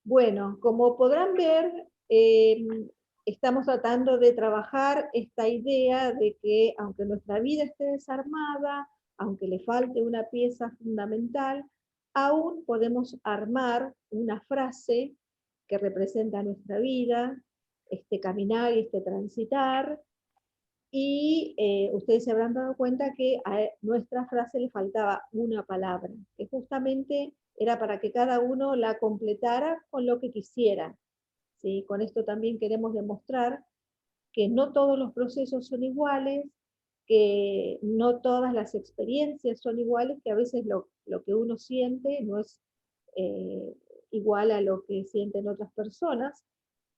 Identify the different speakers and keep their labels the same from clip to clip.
Speaker 1: Bueno, como podrán ver, estamos tratando de trabajar esta idea de que aunque nuestra vida esté desarmada, aunque le falte una pieza fundamental, aún podemos armar una frase que representa nuestra vida, este caminar y este transitar, y ustedes se habrán dado cuenta que a nuestra frase le faltaba una palabra, que justamente era para que cada uno la completara con lo que quisiera. ¿Sí? Con esto también queremos demostrar que no todos los procesos son iguales, que no todas las experiencias son iguales, que a veces lo que uno siente no es eh, igual a lo que sienten otras personas,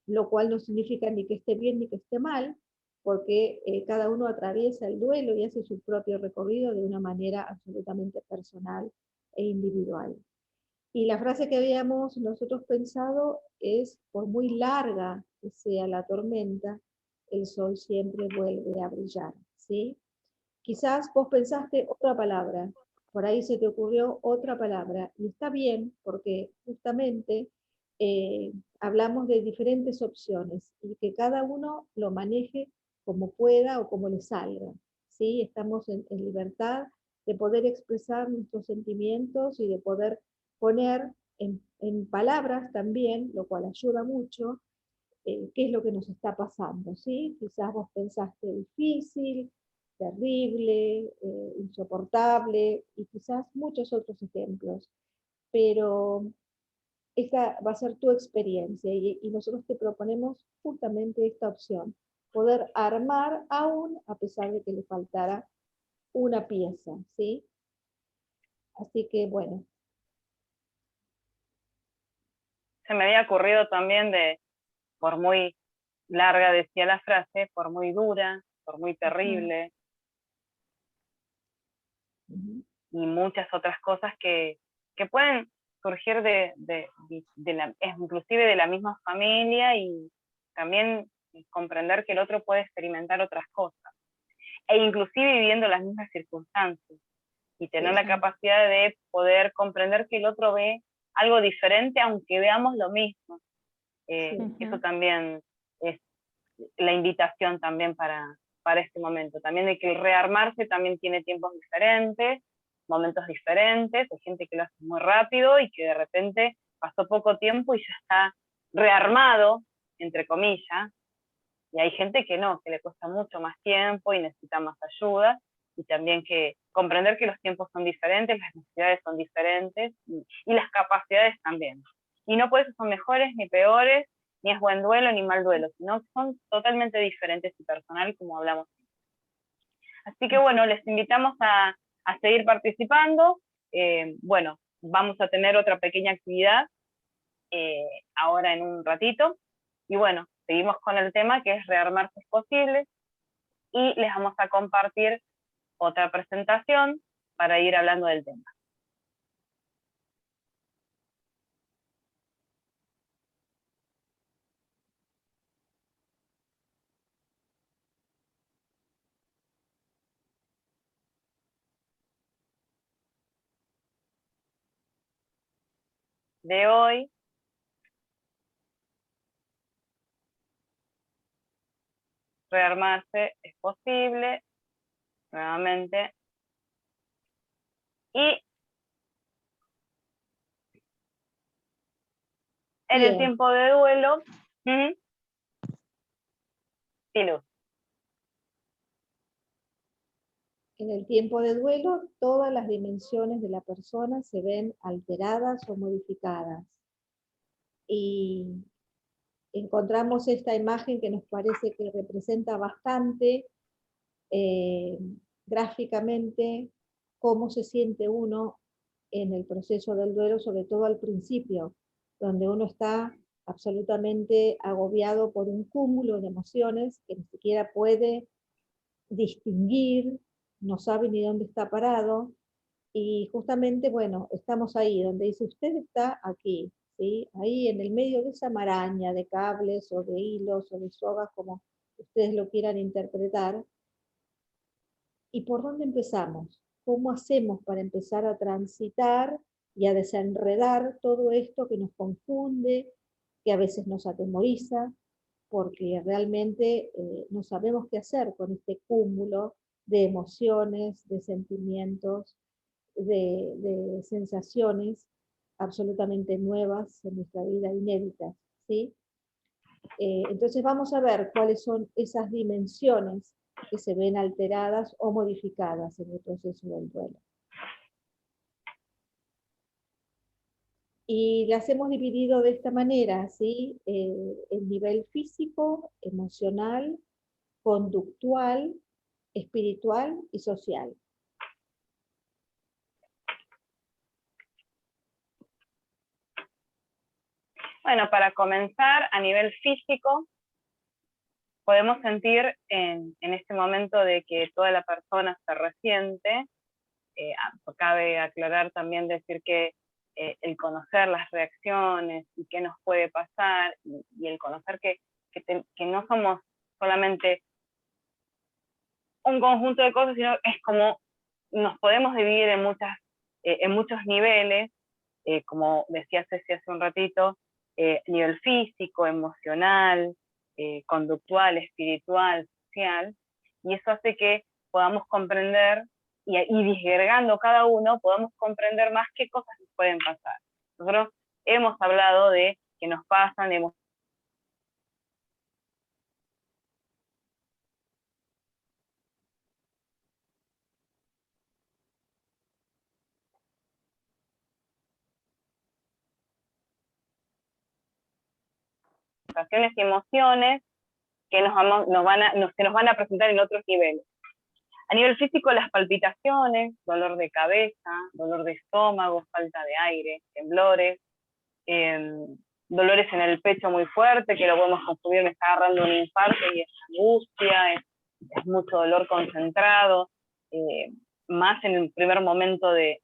Speaker 1: lo cual no significa ni que esté bien ni que esté mal, porque cada uno atraviesa el duelo y hace su propio recorrido de una manera absolutamente personal e individual. Y la frase que habíamos nosotros pensado es: por muy larga que sea la tormenta, el sol siempre vuelve a brillar, ¿sí? Quizás vos pensaste otra palabra, por ahí se te ocurrió otra palabra, y está bien, porque justamente hablamos de diferentes opciones, y que cada uno lo maneje como pueda o como le salga, ¿sí? Estamos en libertad de poder expresar nuestros sentimientos y de poder poner en palabras también, lo cual ayuda mucho, qué es lo que nos está pasando, ¿sí? Quizás vos pensaste difícil, terrible, insoportable, y quizás muchos otros ejemplos, pero esta va a ser tu experiencia, y nosotros te proponemos justamente esta opción, poder armar aún a pesar de que le faltara una pieza, ¿sí? Así que bueno.
Speaker 2: Se me había ocurrido también por muy larga decía la frase, por muy dura, por muy terrible, y muchas otras cosas que pueden surgir inclusive de la misma familia, y también comprender que el otro puede experimentar otras cosas, e inclusive viviendo las mismas circunstancias, y tener la capacidad de poder comprender que el otro ve algo diferente aunque veamos lo mismo. Eso también es la invitación también para este momento, también de que el rearmarse también tiene tiempos diferentes, momentos diferentes, hay gente que lo hace muy rápido y que de repente pasó poco tiempo y ya está rearmado, entre comillas, y hay gente que no, que le cuesta mucho más tiempo y necesita más ayuda, y también que comprender que los tiempos son diferentes, las necesidades son diferentes, y las capacidades también. Y no por eso son mejores ni peores, ni es buen duelo ni mal duelo, sino que son totalmente diferentes y personales, como hablamos. Así que bueno, les invitamos a seguir participando. Bueno, vamos a tener otra pequeña actividad ahora en un ratito. Y bueno, seguimos con el tema que es rearmarse es posible, y les vamos a compartir otra presentación para ir hablando del tema. De hoy, rearmarse es posible, nuevamente, y en el tiempo de duelo, Luz.
Speaker 1: En el tiempo de duelo, todas las dimensiones de la persona se ven alteradas o modificadas. Y encontramos esta imagen que nos parece que representa bastante gráficamente cómo se siente uno en el proceso del duelo, sobre todo al principio, donde uno está absolutamente agobiado por un cúmulo de emociones que ni siquiera puede distinguir, no sabe ni dónde está parado, y justamente, bueno, estamos ahí, donde dice, usted está aquí, ¿sí? Ahí en el medio de esa maraña de cables o de hilos o de sogas, como ustedes lo quieran interpretar. ¿Y por dónde empezamos? ¿Cómo hacemos para empezar a transitar y a desenredar todo esto que nos confunde que a veces nos atemoriza, porque realmente no sabemos qué hacer con este cúmulo de emociones, de sentimientos, de sensaciones absolutamente nuevas en nuestra vida, inéditas, ¿sí? Entonces vamos a ver cuáles son esas dimensiones que se ven alteradas o modificadas en el proceso del duelo. Y las hemos dividido de esta manera, ¿sí? El nivel físico, emocional, conductual, espiritual y social.
Speaker 2: Bueno, para comenzar, a nivel físico, podemos sentir en este momento de que toda la persona se resiente. Cabe aclarar también, decir que el conocer las reacciones y qué nos puede pasar, y el conocer que no somos solamente un conjunto de cosas, sino es como nos podemos dividir en muchos niveles, como decía Ceci hace un ratito, nivel físico, emocional, conductual, espiritual, social, y eso hace que podamos comprender y disgregando cada uno, podamos comprender más qué cosas nos pueden pasar. Nosotros hemos hablado de que nos pasan, hemos sensaciones y emociones que se nos van a presentar en otros niveles. A nivel físico, las palpitaciones, dolor de cabeza, dolor de estómago, falta de aire, temblores, dolores en el pecho muy fuerte, que lo podemos confundir, me está agarrando un infarto y es angustia, es mucho dolor concentrado, más en el primer momento de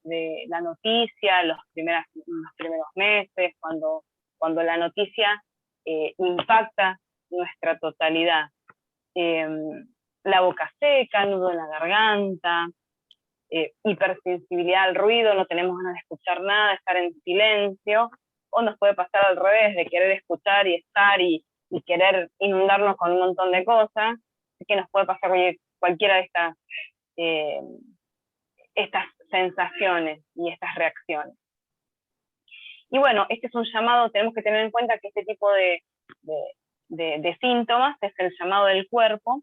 Speaker 2: la noticia, los primeros meses, cuando la noticia impacta nuestra totalidad. La boca seca, nudo en la garganta, hipersensibilidad al ruido, no tenemos ganas de escuchar nada, estar en silencio, o nos puede pasar al revés, de querer escuchar y estar y querer inundarnos con un montón de cosas, así que nos puede pasar cualquiera de estas sensaciones y estas reacciones. Y bueno, este es un llamado, tenemos que tener en cuenta que este tipo de síntomas es el llamado del cuerpo,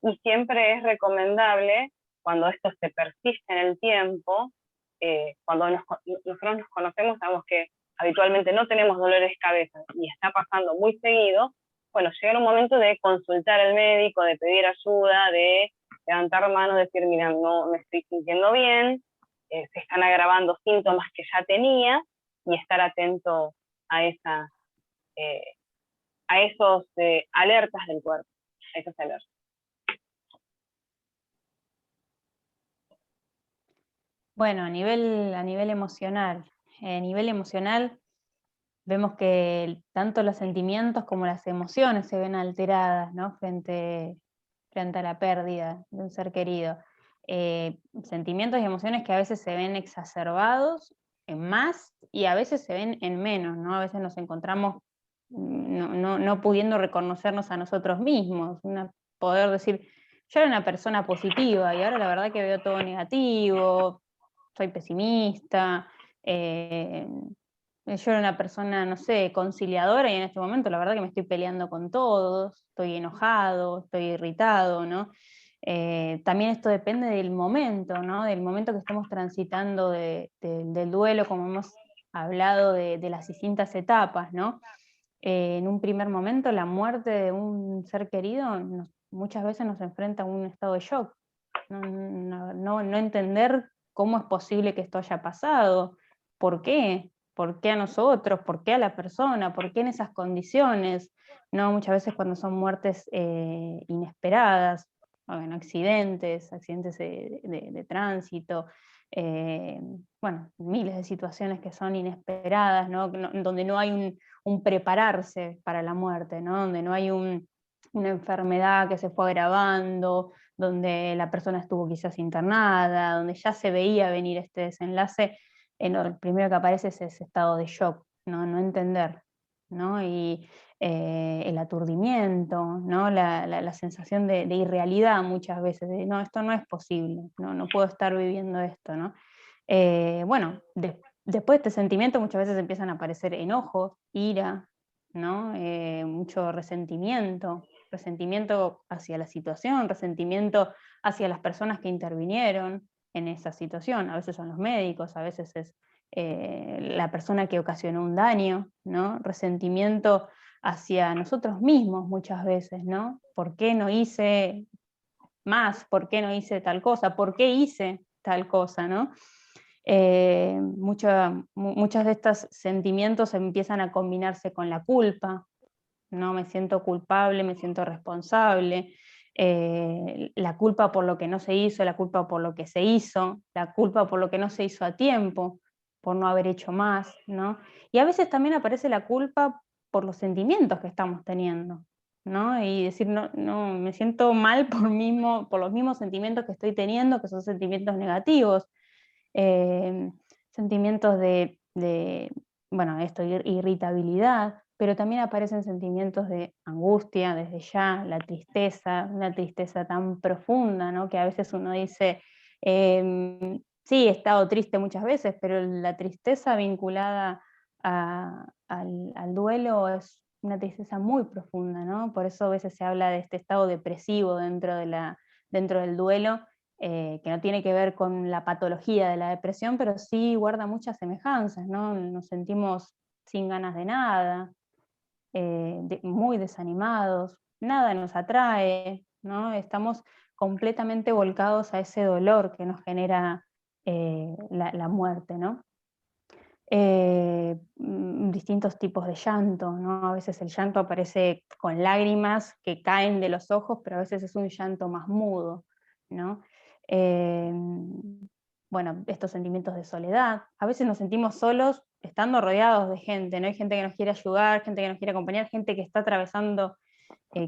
Speaker 2: y siempre es recomendable, cuando esto se persiste en el tiempo, cuando nosotros nos conocemos, sabemos que habitualmente no tenemos dolores de cabeza y está pasando muy seguido, bueno, llega un momento de consultar al médico, de pedir ayuda, de levantar manos, decir, mira, no me estoy sintiendo bien, se están agravando síntomas que ya tenía, y estar atento a esos alertas del cuerpo, a esos alertas.
Speaker 3: Bueno, a nivel emocional. A nivel emocional vemos que tanto los sentimientos como las emociones se ven alteradas, ¿no? frente a la pérdida de un ser querido. Sentimientos y emociones que a veces se ven exacerbados en más y a veces se ven en menos, ¿no? A veces nos encontramos no pudiendo reconocernos a nosotros mismos, poder decir, yo era una persona positiva y ahora la verdad que veo todo negativo, soy pesimista, yo era una persona, no sé, conciliadora, y en este momento la verdad que me estoy peleando con todos, estoy enojado, estoy irritado, ¿no? También esto depende del momento, ¿no? Del momento que estemos transitando del duelo, como hemos hablado de las distintas etapas, ¿no? En un primer momento la muerte de un ser querido muchas veces nos enfrenta a un estado de shock, no entender cómo es posible que esto haya pasado, por qué a nosotros, por qué a la persona, por qué en esas condiciones, ¿no? Muchas veces cuando son muertes inesperadas, bueno, accidentes de tránsito, bueno, miles de situaciones que son inesperadas, ¿no? Donde no hay un prepararse para la muerte, ¿no? Donde no hay una enfermedad que se fue agravando, donde la persona estuvo quizás internada, donde ya se veía venir este desenlace, lo primero que aparece es ese estado de shock, no entender. ¿no? Y el aturdimiento, ¿no? La sensación de irrealidad muchas veces, de no, esto no es posible, no puedo estar viviendo esto, ¿no? Bueno, después de este sentimiento muchas veces empiezan a aparecer enojos, ira, ¿no? Mucho resentimiento hacia la situación, resentimiento hacia las personas que intervinieron en esa situación. A veces son los médicos, a veces es la persona que ocasionó un daño, ¿no? Resentimiento hacia nosotros mismos muchas veces, ¿no? ¿Por qué no hice más? ¿Por qué no hice tal cosa? ¿Por qué hice tal cosa, no? Muchos de estos sentimientos empiezan a combinarse con la culpa, ¿no? Me siento culpable, me siento responsable, la culpa por lo que no se hizo, la culpa por lo que se hizo, la culpa por lo que no se hizo a tiempo, por no haber hecho más, ¿no? Y a veces también aparece la culpa por los sentimientos que estamos teniendo, ¿no? Y decir, no, me siento mal por los mismos sentimientos que estoy teniendo, que son sentimientos negativos, eh, sentimientos bueno, esto, irritabilidad, pero también aparecen sentimientos de angustia desde ya, la tristeza, una tristeza tan profunda, ¿no? Que a veces uno dice, sí, he estado triste muchas veces, pero la tristeza vinculada al duelo es una tristeza muy profunda, ¿no? Por eso a veces se habla de este estado depresivo dentro del duelo, que no tiene que ver con la patología de la depresión, pero sí guarda muchas semejanzas, ¿no? Nos sentimos sin ganas de nada, muy desanimados, nada nos atrae, ¿no? Estamos completamente volcados a ese dolor que nos genera la muerte, ¿no? Distintos tipos de llanto, ¿no? A veces el llanto aparece con lágrimas que caen de los ojos, pero a veces es un llanto más mudo, ¿no? Eh, bueno, estos sentimientos de soledad, a veces nos sentimos solos estando rodeados de gente, ¿no? Hay gente que nos quiere ayudar, gente que nos quiere acompañar, gente que está atravesando,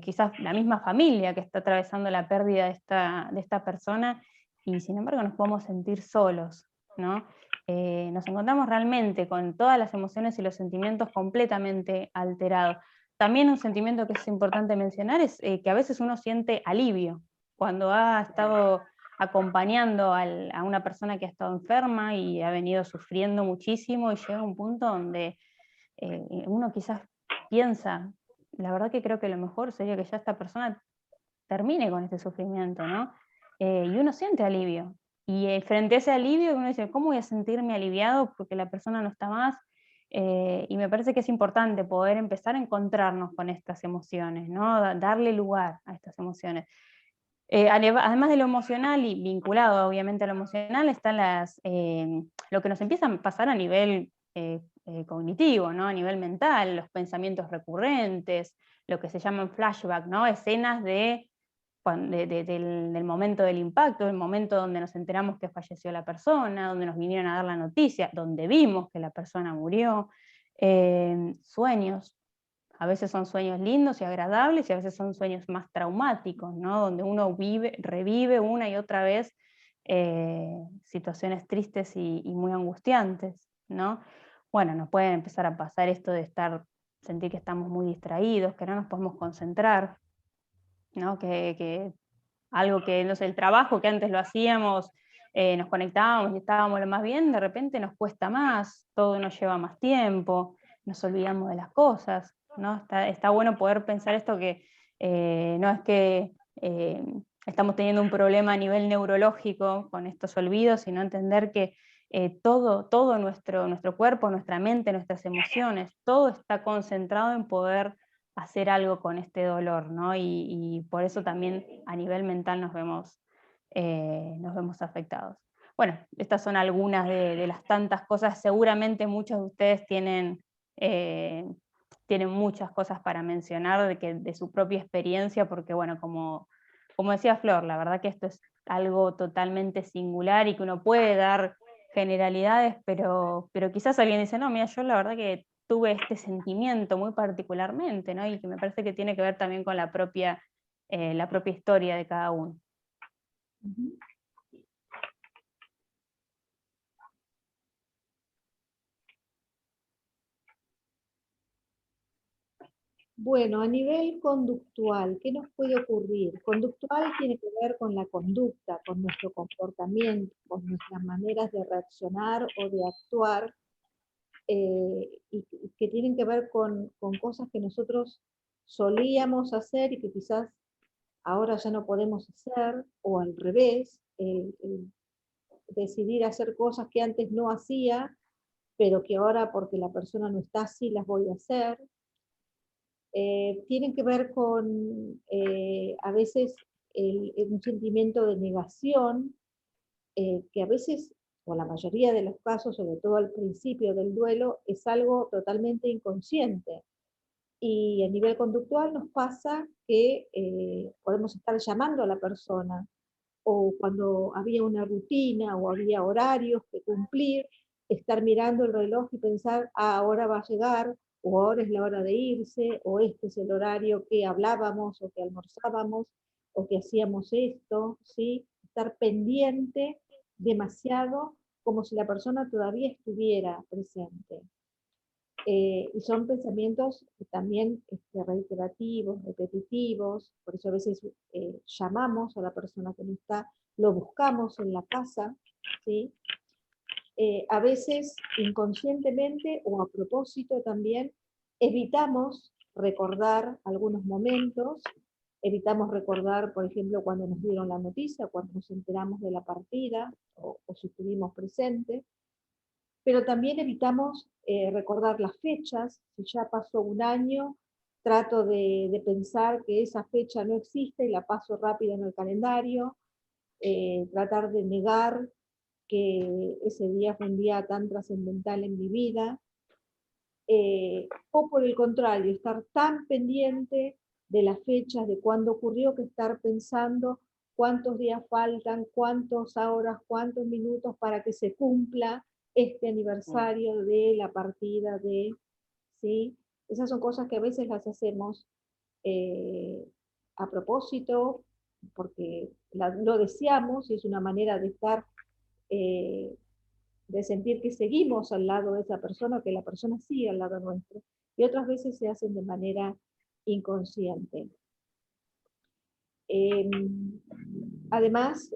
Speaker 3: quizás la misma familia que está atravesando la pérdida de esta persona, y sin embargo nos podemos sentir solos, ¿no? Nos encontramos realmente con todas las emociones y los sentimientos completamente alterados. También un sentimiento que es importante mencionar es que a veces uno siente alivio cuando ha estado acompañando a una persona que ha estado enferma y ha venido sufriendo muchísimo, y llega un punto donde uno quizás piensa, la verdad que creo que lo mejor sería que ya esta persona termine con este sufrimiento, ¿no? Y uno siente alivio. Y frente a ese alivio uno dice, ¿cómo voy a sentirme aliviado porque la persona no está más? Y me parece que es importante poder empezar a encontrarnos con estas emociones, ¿no? Darle lugar a estas emociones. Además de lo emocional y vinculado obviamente a lo emocional, están lo que nos empieza a pasar a nivel cognitivo, ¿no? A nivel mental, los pensamientos recurrentes, lo que se llaman flashback, ¿no? Escenas del momento del impacto, el momento donde nos enteramos que falleció la persona, donde nos vinieron a dar la noticia, donde vimos que la persona murió, sueños. A veces son sueños lindos y agradables y a veces son sueños más traumáticos, ¿no? Donde uno revive una y otra vez situaciones tristes y muy angustiantes, ¿no? Bueno, nos puede empezar a pasar esto de sentir que estamos muy distraídos, que no nos podemos concentrar, ¿no? Que algo que, no sé, el trabajo que antes lo hacíamos, nos conectábamos y estábamos lo más bien, de repente nos cuesta más, todo nos lleva más tiempo, nos olvidamos de las cosas, ¿no? Está bueno poder pensar esto, que no es que estamos teniendo un problema a nivel neurológico con estos olvidos, sino entender que todo nuestro cuerpo, nuestra mente, nuestras emociones, todo está concentrado en poder hacer algo con este dolor, ¿no? Y por eso también a nivel mental nos vemos afectados. Bueno, estas son algunas de las tantas cosas. Seguramente muchos de ustedes tienen muchas cosas para mencionar de su propia experiencia, porque bueno, como decía Flor, la verdad que esto es algo totalmente singular y que uno puede dar generalidades, pero quizás alguien dice, no, mira, yo la verdad que tuve este sentimiento muy particularmente, ¿no? Y que me parece que tiene que ver también con la propia historia de cada uno.
Speaker 1: Ujú. Bueno, a nivel conductual, ¿qué nos puede ocurrir? Conductual tiene que ver con la conducta, con nuestro comportamiento, con nuestras maneras de reaccionar o de actuar, y que tienen que ver con cosas que nosotros solíamos hacer y que quizás ahora ya no podemos hacer, o al revés, el decidir hacer cosas que antes no hacía, pero que ahora porque la persona no está así las voy a hacer. Tienen que ver con a veces un sentimiento de negación, que a veces, o la mayoría de los casos, sobre todo al principio del duelo, es algo totalmente inconsciente. Y a nivel conductual nos pasa que podemos estar llamando a la persona, o cuando había una rutina o había horarios que cumplir, estar mirando el reloj y pensar, ah, ahora va a llegar, o ahora es la hora de irse, o este es el horario que hablábamos, o que almorzábamos, o que hacíamos esto, ¿sí? Estar pendiente demasiado como si la persona todavía estuviera presente. Y son pensamientos también reiterativos, repetitivos, por eso a veces llamamos a la persona que no está, lo buscamos en la casa, ¿sí? A veces inconscientemente o a propósito también evitamos recordar algunos momentos, evitamos recordar, por ejemplo, cuando nos dieron la noticia, cuando nos enteramos de la partida o si estuvimos presentes, pero también evitamos recordar las fechas. Si ya pasó un año, trato de pensar que esa fecha no existe y la paso rápido en el calendario, tratar de negar que ese día fue un día tan trascendental en mi vida, o por el contrario, estar tan pendiente de las fechas, de cuándo ocurrió, que estar pensando cuántos días faltan, cuántas horas, cuántos minutos para que se cumpla este aniversario de la partida de, ¿sí? Esas son cosas que a veces las hacemos eh, a propósito, porque lo deseamos y es una manera de estar, eh, de sentir que seguimos al lado de esa persona, que la persona sigue al lado nuestro, y otras veces se hacen de manera inconsciente. Eh, Además,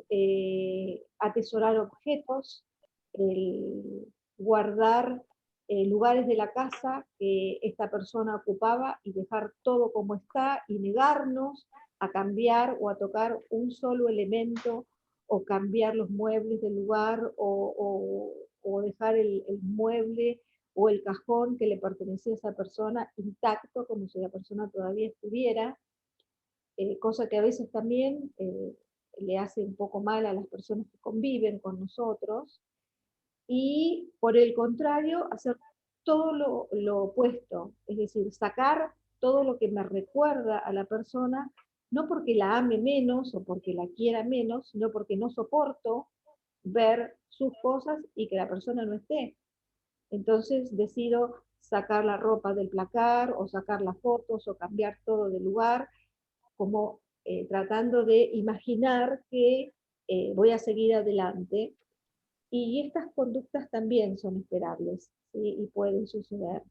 Speaker 1: atesorar objetos, el guardar lugares de la casa que esta persona ocupaba y dejar todo como está y negarnos a cambiar o a tocar un solo elemento o cambiar los muebles del lugar o dejar el mueble o el cajón que le pertenecía a esa persona intacto como si la persona todavía estuviera, cosa que a veces también le hace un poco mal a las personas que conviven con nosotros, y por el contrario, hacer todo lo opuesto, es decir, sacar todo lo que me recuerda a la persona, no porque la ame menos o porque la quiera menos, sino porque no soporto ver sus cosas y que la persona no esté. Entonces decido sacar la ropa del placar o sacar las fotos o cambiar todo de lugar, como tratando de imaginar que voy a seguir adelante. Y estas conductas también son esperables, ¿sí? Y pueden suceder.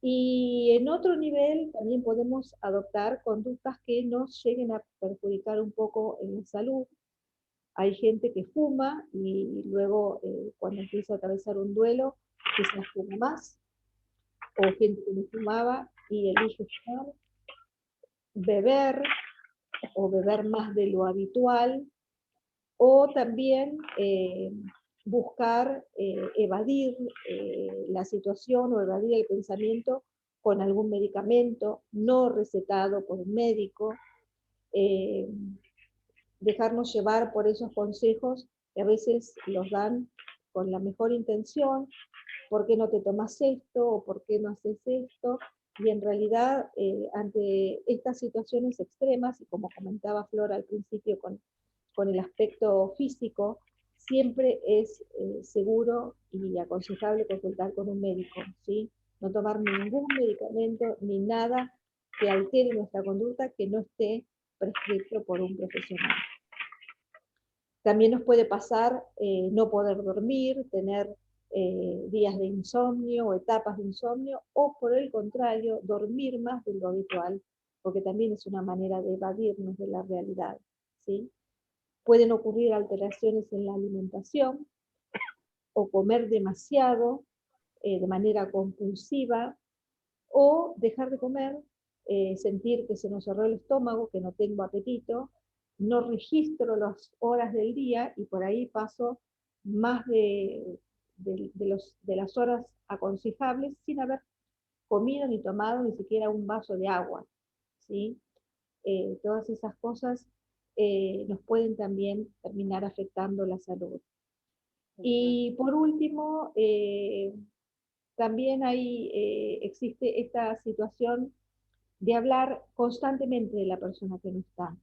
Speaker 1: Y en otro nivel también podemos adoptar conductas que nos lleguen a perjudicar un poco en la salud. Hay gente que fuma y luego cuando empieza a atravesar un duelo, quizás fuma más, o gente que no fumaba y elige fumar, beber o beber más de lo habitual, o también buscar evadir la situación o evadir el pensamiento con algún medicamento no recetado por un médico, eh, dejarnos llevar por esos consejos que a veces los dan con la mejor intención, ¿por qué no te tomas esto? ¿O por qué no haces esto? Y en realidad, ante estas situaciones extremas, y como comentaba Flora al principio con el aspecto físico, siempre es seguro y aconsejable consultar con un médico, ¿sí? No tomar ningún medicamento ni nada que altere nuestra conducta que no esté prescrito por un profesional. También nos puede pasar no poder dormir, tener días de insomnio o etapas de insomnio, o por el contrario, dormir más de lo habitual, porque también es una manera de evadirnos de la realidad, ¿sí? Pueden ocurrir alteraciones en la alimentación, o comer demasiado de manera compulsiva, o dejar de comer, sentir que se nos cerró el estómago, que no tengo apetito, no registro las horas del día y por ahí paso más de las horas aconsejables sin haber comido ni tomado ni siquiera un vaso de agua, ¿sí? Todas esas cosas nos pueden también terminar afectando la salud. Y por último, también existe esta situación de hablar constantemente de la persona que no está,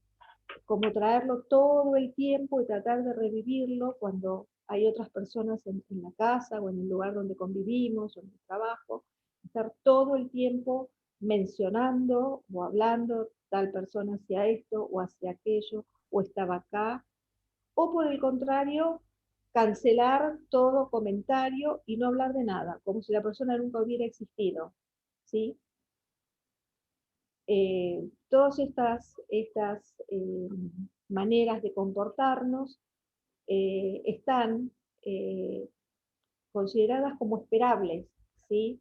Speaker 1: como traerlo todo el tiempo y tratar de revivirlo cuando hay otras personas en la casa o en el lugar donde convivimos o en el trabajo, estar todo el tiempo mencionando o hablando tal persona hacia esto o hacia aquello, o estaba acá, o por el contrario, cancelar todo comentario y no hablar de nada, como si la persona nunca hubiera existido, ¿sí? Todas estas maneras de comportarnos están consideradas como esperables, ¿sí?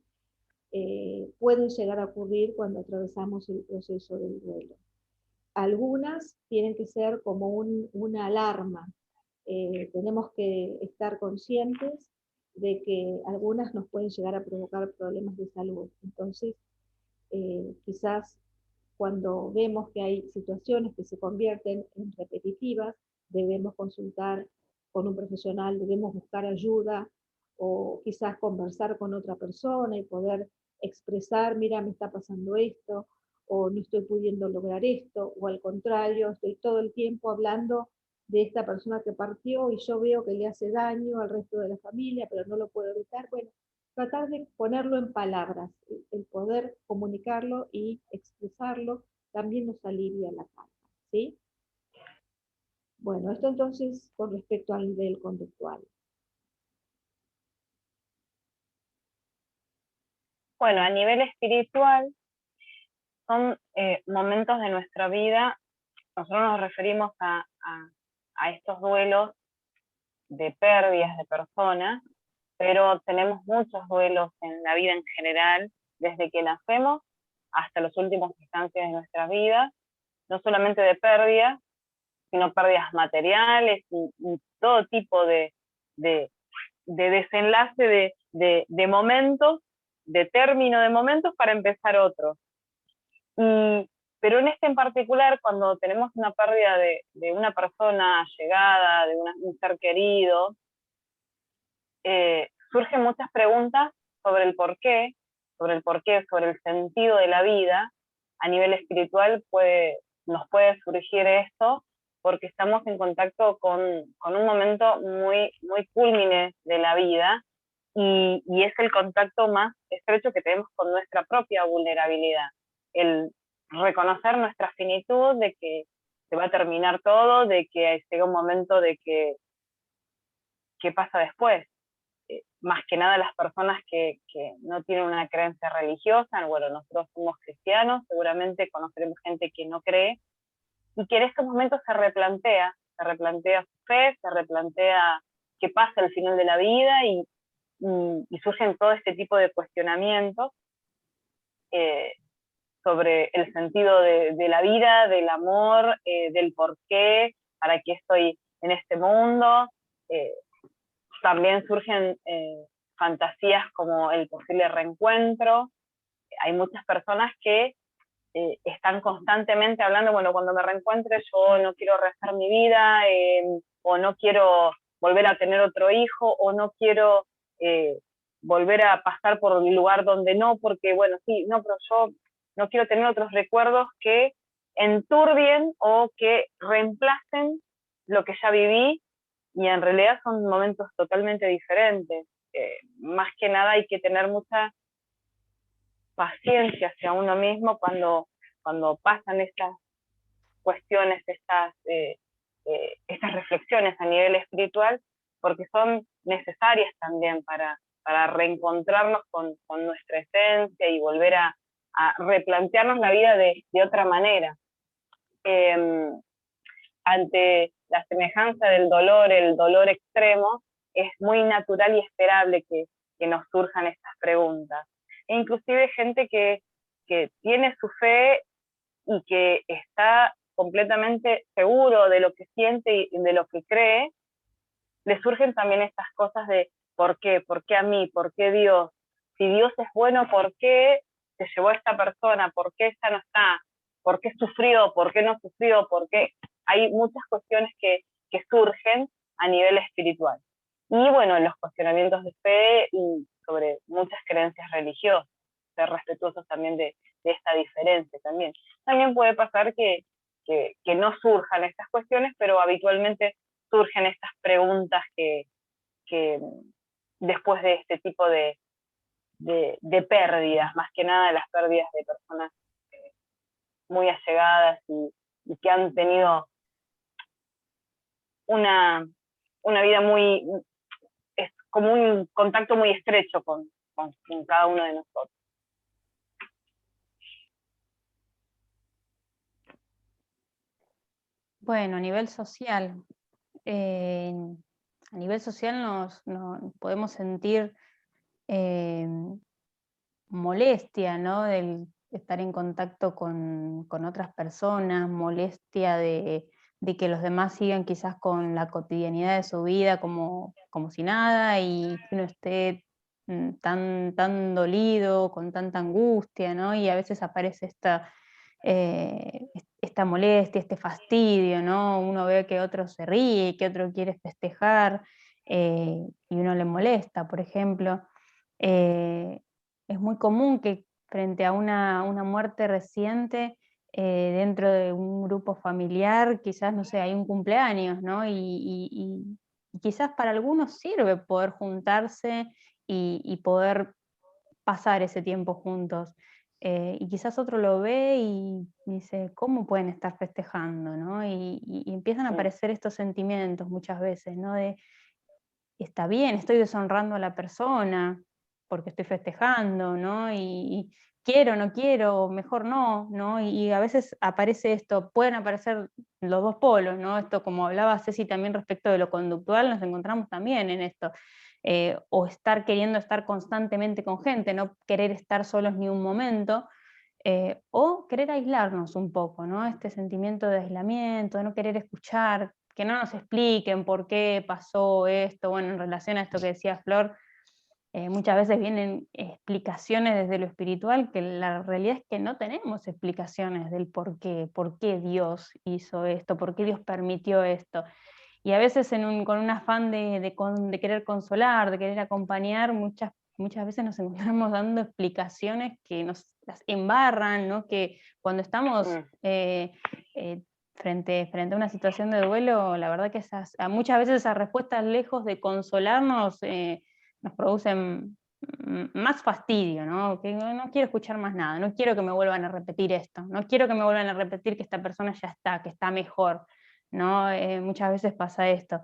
Speaker 1: Pueden llegar a ocurrir cuando atravesamos el proceso del duelo. Algunas tienen que ser como una alarma. Tenemos que estar conscientes de que algunas nos pueden llegar a provocar problemas de salud. Entonces, quizás cuando vemos que hay situaciones que se convierten en repetitivas, debemos consultar con un profesional, debemos buscar ayuda, o quizás conversar con otra persona y poder expresar, mira, me está pasando esto, o no estoy pudiendo lograr esto, o al contrario, estoy todo el tiempo hablando de esta persona que partió y yo veo que le hace daño al resto de la familia, pero no lo puedo evitar. Bueno, tratar de ponerlo en palabras, el poder comunicarlo y expresarlo también nos alivia la carga, ¿sí? Bueno, esto entonces con respecto al nivel conductual.
Speaker 2: Bueno, a nivel espiritual, son momentos de nuestra vida, nosotros nos referimos a estos duelos de pérdidas de personas, pero tenemos muchos duelos en la vida en general, desde que nacemos hasta los últimos instantes de nuestra vida, no solamente de pérdidas, sino pérdidas materiales y todo tipo de desenlace de momentos, de término de momentos para empezar otros. Pero en este en particular, cuando tenemos una pérdida de una persona allegada, de un ser querido, surgen muchas preguntas sobre el porqué, sobre el sentido de la vida. A nivel espiritual nos puede surgir esto porque estamos en contacto con un momento muy, muy cúlmine de la vida y es el contacto más estrecho que tenemos con nuestra propia vulnerabilidad. El reconocer nuestra finitud, de que se va a terminar todo, de que llega un momento de que ¿qué pasa después? Más que nada las personas que no tienen una creencia religiosa, bueno, nosotros somos cristianos, seguramente conoceremos gente que no cree, y que en estos momentos se replantea su fe, se replantea qué pasa al final de la vida, y surgen todo este tipo de cuestionamientos sobre el sentido de la vida, del amor, del por qué, para qué estoy en este mundo. También surgen fantasías como el posible reencuentro. Hay muchas personas que están constantemente hablando, bueno, cuando me reencuentre yo no quiero rehacer mi vida, o no quiero volver a tener otro hijo, o no quiero volver a pasar por el lugar donde no, porque bueno, sí, no, pero yo no quiero tener otros recuerdos que enturbien o que reemplacen lo que ya viví, y en realidad son momentos totalmente diferentes. Más que nada hay que tener mucha paciencia hacia uno mismo cuando pasan estas cuestiones, estas reflexiones a nivel espiritual, porque son necesarias también para reencontrarnos con nuestra esencia y volver a replantearnos la vida de otra manera. Ante la semejanza del dolor, el dolor extremo, es muy natural y esperable que nos surjan estas preguntas. E inclusive gente que tiene su fe y que está completamente seguro de lo que siente y de lo que cree, le surgen también estas cosas de ¿por qué? ¿Por qué a mí? ¿Por qué Dios? Si Dios es bueno, ¿por qué se llevó a esta persona? ¿Por qué esta no está? ¿Por qué sufrió? ¿Por qué no sufrió? ¿Por qué? Hay muchas cuestiones que surgen a nivel espiritual. Y bueno, los cuestionamientos de fe y sobre muchas creencias religiosas, ser respetuosos también de esta diferencia también. También puede pasar que no surjan estas cuestiones, pero habitualmente surgen estas preguntas que después de este tipo de pérdidas, más que nada de las pérdidas de personas muy allegadas y que han tenido una vida muy, es como un contacto muy estrecho con cada uno de nosotros.
Speaker 3: Bueno, a nivel social, nos podemos sentir molestia, ¿no? Del estar en contacto con otras personas, molestia de que los demás sigan quizás con la cotidianidad de su vida como si nada, y que uno esté tan dolido, con tanta angustia, ¿no? Y a veces aparece esta molestia, este fastidio, ¿no? Uno ve que otro se ríe, que otro quiere festejar, y uno le molesta, por ejemplo. Es muy común que frente a una muerte reciente, dentro de un grupo familiar, quizás, no sé, hay un cumpleaños, ¿no? Y quizás para algunos sirve poder juntarse y poder pasar ese tiempo juntos. Y quizás otro lo ve y dice, ¿cómo pueden estar festejando? ¿No? Y empiezan a aparecer estos sentimientos muchas veces, ¿no? De, está bien, estoy deshonrando a la persona porque estoy festejando, ¿no? Y quiero, no quiero, mejor no, ¿no? Y a veces aparece esto, pueden aparecer los dos polos, ¿no? Esto, como hablaba Ceci también respecto de lo conductual, nos encontramos también en esto. O estar queriendo estar constantemente con gente, no querer estar solos ni un momento, o querer aislarnos un poco, ¿no? Este sentimiento de aislamiento, de no querer escuchar, que no nos expliquen por qué pasó esto. Bueno, en relación a esto que decía Flor, muchas veces vienen explicaciones desde lo espiritual, que la realidad es que no tenemos explicaciones del por qué Dios hizo esto, por qué Dios permitió esto. Y a veces con un afán de querer consolar, de querer acompañar, muchas veces nos encontramos dando explicaciones que nos las embarran, ¿no? Que cuando estamos frente a una situación de duelo, la verdad que muchas veces esas respuestas, lejos de consolarnos, nos producen más fastidio, ¿no? Que no quiero escuchar más nada, no quiero que me vuelvan a repetir esto, no quiero que me vuelvan a repetir que esta persona ya está, que está mejor, ¿no? Muchas veces pasa esto.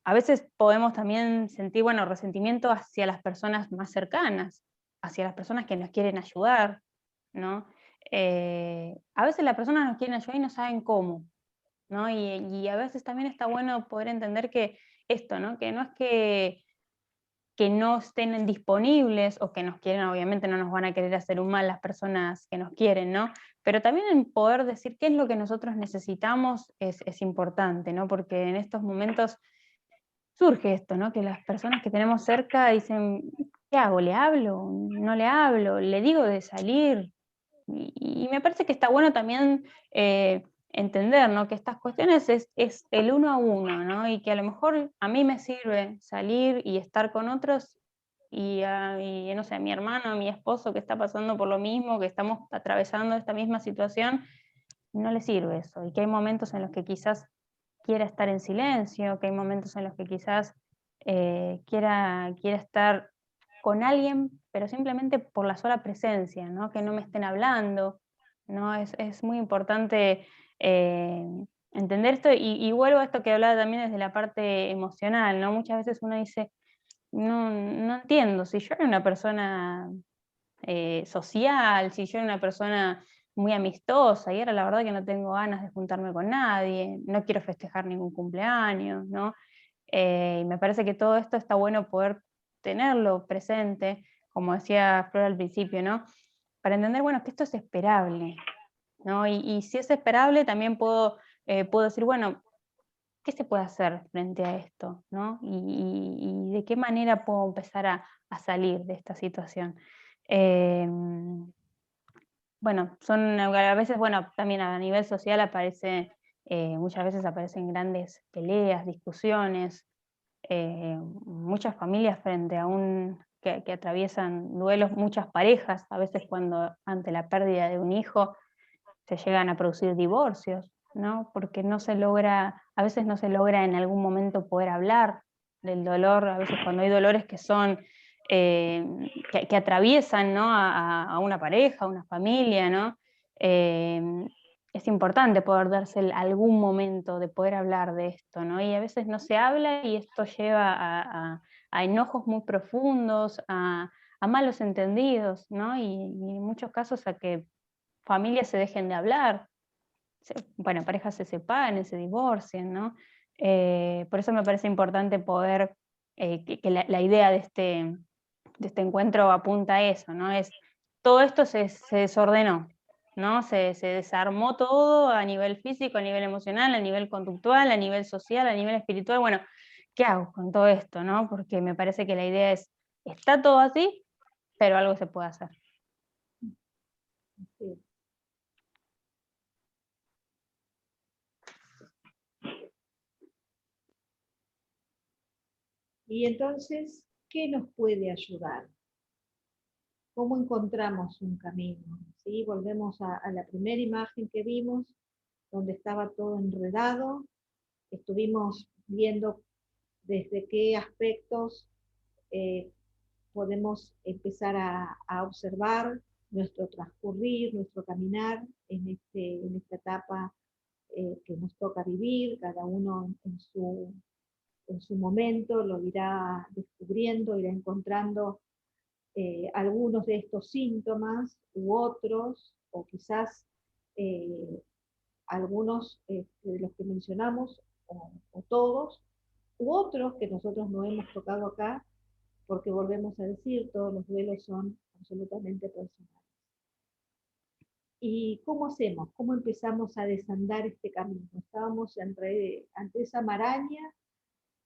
Speaker 3: A veces podemos también sentir, bueno, resentimiento hacia las personas más cercanas, hacia las personas que nos quieren ayudar, ¿no? A veces las personas nos quieren ayudar y no saben cómo, ¿no? Y a veces también está bueno poder entender que esto, ¿no? Que no es que no estén disponibles o que nos quieren, obviamente no nos van a querer hacer un mal las personas que nos quieren, ¿no? Pero también en poder decir qué es lo que nosotros necesitamos es importante, ¿no? Porque en estos momentos surge esto, ¿no? Que las personas que tenemos cerca dicen, ¿qué hago? ¿Le hablo? ¿No le hablo? ¿Le digo de salir? Y me parece que está bueno también entender, ¿no? Que estas cuestiones es el uno a uno, ¿no? Y que a lo mejor a mí me sirve salir y estar con otros y no sé, a mi hermano, a mi esposo que está pasando por lo mismo, que estamos atravesando esta misma situación, no le sirve eso. Y que hay momentos en los que quizás quiera estar en silencio, que hay momentos en los que quizás quiera estar con alguien, pero simplemente por la sola presencia, ¿no? Que no me estén hablando, ¿no? Es muy importante entender esto, y vuelvo a esto que hablaba también desde la parte emocional, ¿no? Muchas veces uno dice, no entiendo, si yo era una persona social, si yo era una persona muy amistosa, y ahora la verdad que no tengo ganas de juntarme con nadie, no quiero festejar ningún cumpleaños, ¿no? Y me parece que todo esto está bueno poder tenerlo presente, como decía Flor al principio, ¿no? Para entender, bueno, que esto es esperable, ¿no? Y si es esperable, también puedo decir, bueno, ¿qué se puede hacer frente a esto? ¿No? Y de qué manera puedo empezar a salir de esta situación. Em, bueno, a veces, bueno, también a nivel social muchas veces aparecen grandes peleas, discusiones, muchas familias frente a que atraviesan duelos, muchas parejas, a veces cuando ante la pérdida de un hijo se llegan a producir divorcios, ¿no? Porque a veces no se logra en algún momento poder hablar del dolor, a veces cuando hay dolores que son, que atraviesan, ¿no? A una pareja, a una familia, ¿no? Eh, es importante poder darse algún momento de poder hablar de esto, ¿no? Y a veces no se habla y esto lleva a enojos muy profundos, a malos entendidos, ¿no? Y en muchos casos a que familias se dejen de hablar, bueno, parejas se separen, se divorcien, ¿no? Por eso me parece importante poder, que la idea de este encuentro apunta a eso, ¿no? Todo esto se desordenó, ¿no? Se desarmó todo a nivel físico, a nivel emocional, a nivel conductual, a nivel social, a nivel espiritual. Bueno, ¿qué hago con todo esto, no? Porque me parece que la idea está todo así, pero algo se puede hacer.
Speaker 1: Sí. Y entonces, ¿qué nos puede ayudar? ¿Cómo encontramos un camino? ¿Sí? Volvemos a la primera imagen que vimos, donde estaba todo enredado. Estuvimos viendo desde qué aspectos eh, podemos empezar a observar nuestro transcurrir, nuestro caminar en esta etapa que nos toca vivir, cada uno en su momento lo irá descubriendo, irá encontrando algunos de estos síntomas u otros, o quizás eh, algunos de los que mencionamos, o todos, u otros que nosotros no hemos tocado acá, porque volvemos a decir, todos los duelos son absolutamente personales. ¿Y cómo hacemos? ¿Cómo empezamos a desandar este camino? Estábamos ante esa maraña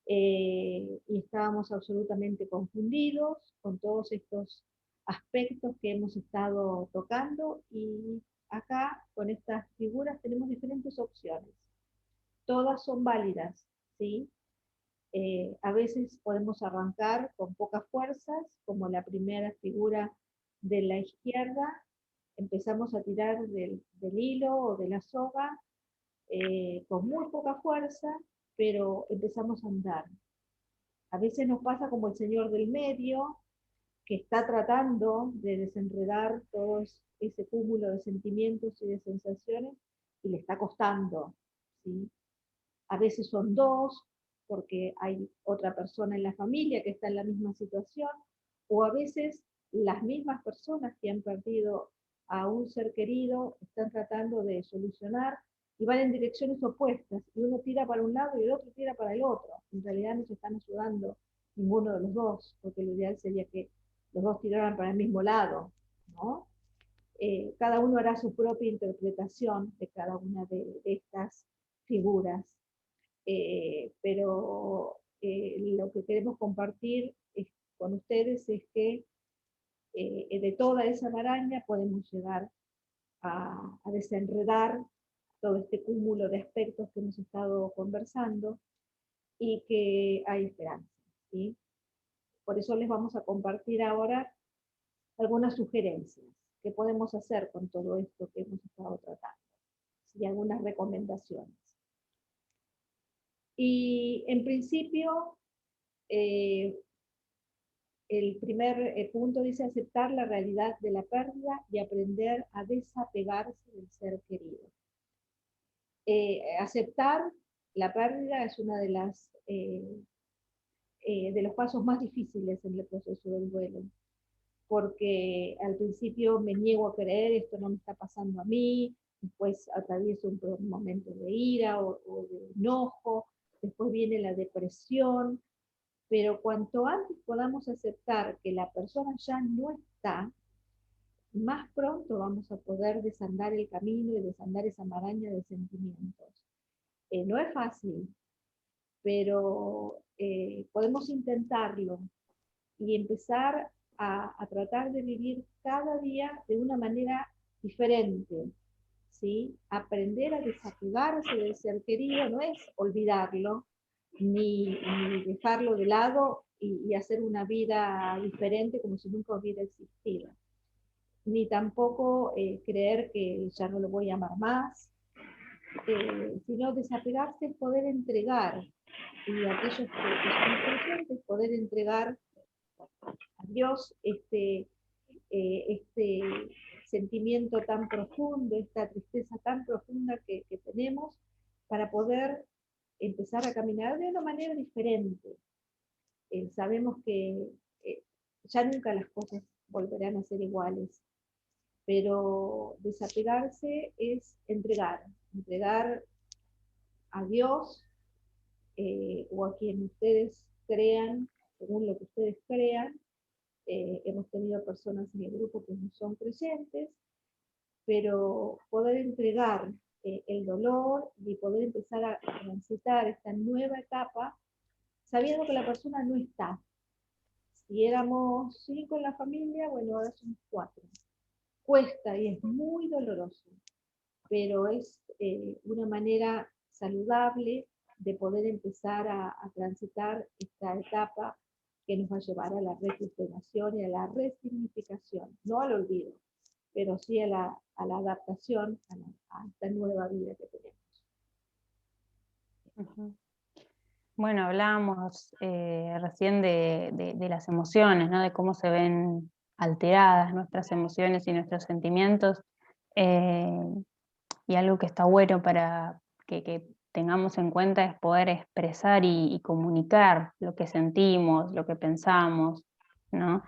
Speaker 1: y estábamos absolutamente confundidos con todos estos aspectos que hemos estado tocando, y acá con estas figuras tenemos diferentes opciones. Todas son válidas, ¿sí? A veces podemos arrancar con pocas fuerzas, como la primera figura de la izquierda, empezamos a tirar del hilo o de la soga con muy poca fuerza, pero empezamos a andar. A veces nos pasa como el señor del medio, que está tratando de desenredar todo ese cúmulo de sentimientos y de sensaciones y le está costando, ¿sí? A veces son dos, porque hay otra persona en la familia que está en la misma situación, o a veces las mismas personas que han perdido a un ser querido están tratando de solucionar y van en direcciones opuestas, y uno tira para un lado y el otro tira para el otro. En realidad no se están ayudando ninguno de los dos, porque lo ideal sería que los dos tiraran para el mismo lado, ¿no? Cada uno hará su propia interpretación de cada una de estas figuras, pero lo que queremos compartir con ustedes es que de toda esa maraña podemos llegar a desenredar todo este cúmulo de aspectos que hemos estado conversando, y que hay esperanza, ¿sí? Por eso les vamos a compartir ahora algunas sugerencias que podemos hacer con todo esto que hemos estado tratando, y algunas recomendaciones. Y en principio, eh, el primer punto dice aceptar la realidad de la pérdida y aprender a desapegarse del ser querido. aceptar la pérdida es una de los pasos más difíciles en el proceso del duelo, porque al principio me niego a creer, esto no me está pasando a mí, después atravieso un momento de ira o de enojo, después viene la depresión, pero cuanto antes podamos aceptar que la persona ya no está, más pronto vamos a poder desandar el camino y desandar esa maraña de sentimientos. No es fácil, pero podemos intentarlo y empezar a tratar de vivir cada día de una manera diferente, ¿sí? Aprender a desapegarse del ser querido no es olvidarlo, ni dejarlo de lado y hacer una vida diferente como si nunca hubiera existido. Ni tampoco creer que ya no lo voy a amar más, sino desapegarse es poder entregar, y aquellos que son conscientes poder entregar a Dios este sentimiento tan profundo, esta tristeza tan profunda que tenemos, para poder empezar a caminar de una manera diferente. Sabemos que ya nunca las cosas volverán a ser iguales, pero desapegarse es entregar a Dios o a quien ustedes crean, según lo que ustedes crean. Hemos tenido personas en el grupo que no son creyentes, pero poder entregar el dolor y poder empezar a transitar esta nueva etapa sabiendo que la persona no está. Si éramos 5 en la familia, bueno, ahora somos 4. Cuesta y es muy doloroso, pero es una manera saludable de poder empezar a transitar esta etapa que nos va a llevar a la recuperación y a la resignificación, no al olvido, pero sí a la adaptación a esta nueva vida que tenemos.
Speaker 3: Bueno, hablábamos recién de las emociones, ¿no? De cómo se ven alteradas nuestras emociones y nuestros sentimientos, y algo que está bueno para que tengamos en cuenta es poder expresar y comunicar lo que sentimos, lo que pensamos, ¿no?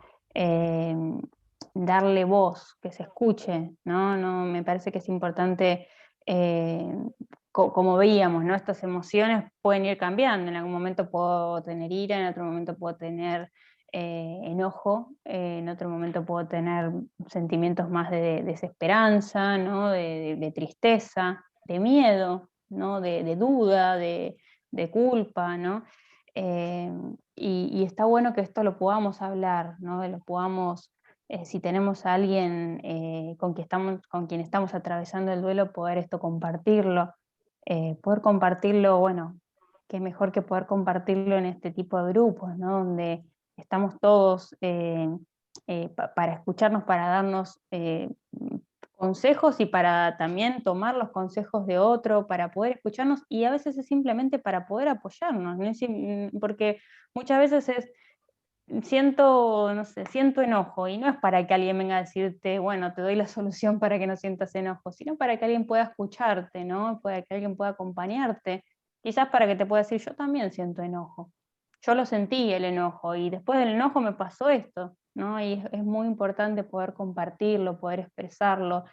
Speaker 3: Darle voz, que se escuche, ¿no? Me parece que es importante, como veíamos, ¿no? Estas emociones pueden ir cambiando, en algún momento puedo tener ira, en otro momento puedo tener enojo, en otro momento puedo tener sentimientos más de desesperanza, ¿no? de tristeza, de miedo, ¿no? de duda, de culpa, ¿no? Y está bueno que esto lo podamos hablar, ¿no? Lo podamos, si tenemos a alguien con quien estamos atravesando el duelo, poder esto compartirlo, bueno, qué mejor que poder compartirlo en este tipo de grupos, ¿no? Donde estamos todos para escucharnos, para darnos consejos y para también tomar los consejos de otro, para poder escucharnos, y a veces es simplemente para poder apoyarnos, ¿no? Porque muchas veces no sé, siento enojo, y no es para que alguien venga a decirte, bueno, te doy la solución para que no sientas enojo, sino para que alguien pueda escucharte, ¿no? Para que alguien pueda acompañarte, quizás para que te pueda decir, yo también siento enojo, yo lo sentí el enojo, y después del enojo me pasó esto, ¿no? Y es muy importante poder compartirlo, poder expresarlo,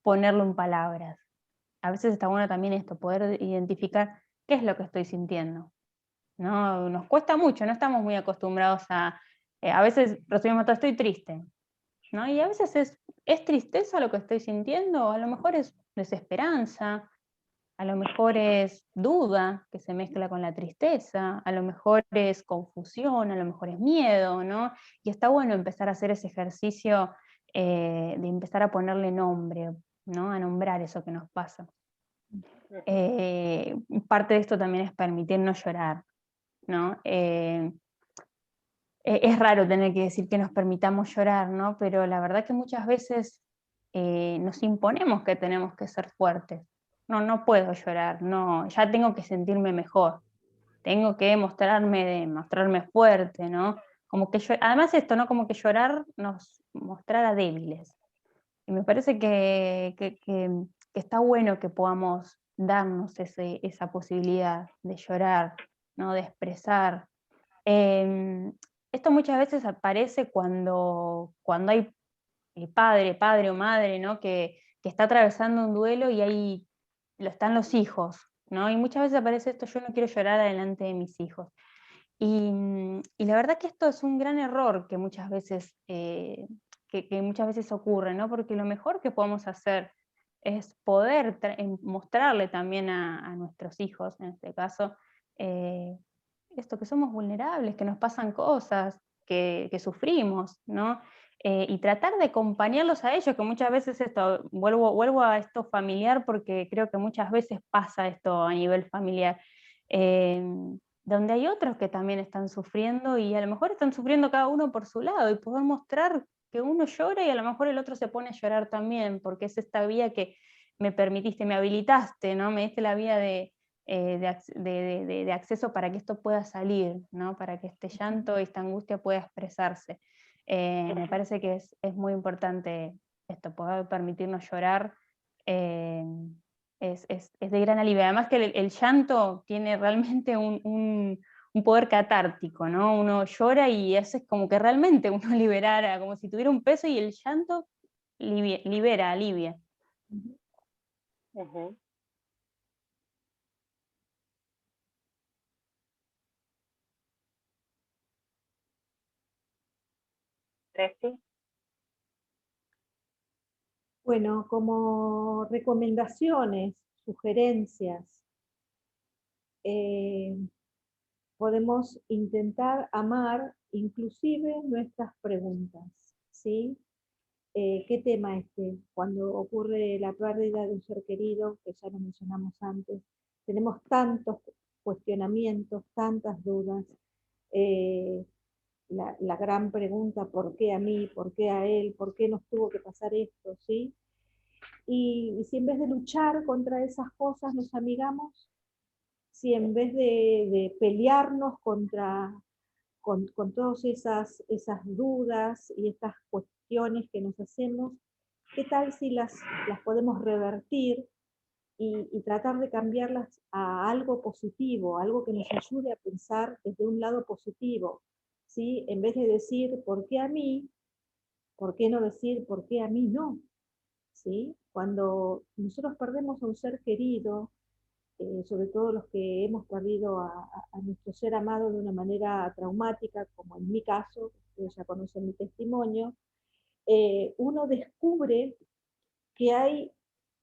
Speaker 3: ponerlo en palabras. A veces está bueno también esto, poder identificar qué es lo que estoy sintiendo, ¿no? Nos cuesta mucho, no estamos muy acostumbrados a veces resumimos todo, estoy triste, ¿no? Y a veces es tristeza lo que estoy sintiendo, a lo mejor es desesperanza, a lo mejor es duda que se mezcla con la tristeza, a lo mejor es confusión, a lo mejor es miedo, ¿no? Y está bueno empezar a hacer ese ejercicio de empezar a ponerle nombre, ¿no? A nombrar eso que nos pasa. Parte de esto también es permitirnos llorar, ¿no? Es raro tener que decir que nos permitamos llorar, ¿no? Pero la verdad que muchas veces nos imponemos que tenemos que ser fuertes. No puedo llorar, no, ya tengo que sentirme mejor, tengo que mostrarme fuerte, ¿no? Como que además esto, ¿no? Como que llorar nos mostrara débiles. Y me parece que está bueno que podamos darnos esa posibilidad de llorar, ¿no? De expresar. Esto muchas veces aparece cuando hay padre o madre, ¿no? que está atravesando un duelo y ahí están los hijos, ¿no? Y muchas veces aparece esto: yo no quiero llorar delante de mis hijos. Y la verdad que esto es un gran error que muchas veces, que muchas veces ocurre, ¿no? Porque lo mejor que podemos hacer es poder mostrarle también a nuestros hijos, en este caso, eh, esto, que somos vulnerables, que nos pasan cosas, que sufrimos, ¿no? Y tratar de acompañarlos a ellos, que muchas veces esto, vuelvo a esto familiar, porque creo que muchas veces pasa esto a nivel familiar. Eh, Donde hay otros que también están sufriendo, y a lo mejor están sufriendo cada uno por su lado, y poder mostrar que uno llora y a lo mejor el otro se pone a llorar también, porque es esta vía que me permitiste, me habilitaste, ¿no? Me diste la vía de acceso para que esto pueda salir, ¿no? Para que este llanto y esta angustia pueda expresarse. Me parece que es muy importante esto, poder permitirnos llorar. eh, es de gran alivio. Además que el llanto tiene realmente un poder catártico, ¿no? Uno llora y es como que realmente uno liberara, como si tuviera un peso, y el llanto libera, alivia.
Speaker 1: Ujú.
Speaker 2: Ujú. Ceci.
Speaker 1: Bueno, como recomendaciones, sugerencias, eh, podemos intentar amar inclusive nuestras preguntas, ¿sí? ¿Qué tema este? Cuando ocurre la pérdida de un ser querido, que ya lo mencionamos antes, tenemos tantos cuestionamientos, tantas dudas. eh, la gran pregunta: ¿por qué a mí? ¿Por qué a él? ¿Por qué nos tuvo que pasar esto? ¿Sí? Y si en vez de luchar contra esas cosas nos amigamos, si en vez de pelearnos con todas esas dudas y estas cuestiones que nos hacemos, ¿qué tal si las podemos revertir y tratar de cambiarlas a algo positivo, algo que nos ayude a pensar desde un lado positivo? ¿Sí? En vez de decir, ¿por qué a mí? ¿Por qué no decir, ¿por qué a mí no? ¿Sí? Cuando nosotros perdemos a un ser querido, sobre todo los que hemos perdido a nuestro ser amado de una manera traumática, como en mi caso, ustedes ya conocen mi testimonio, uno descubre que hay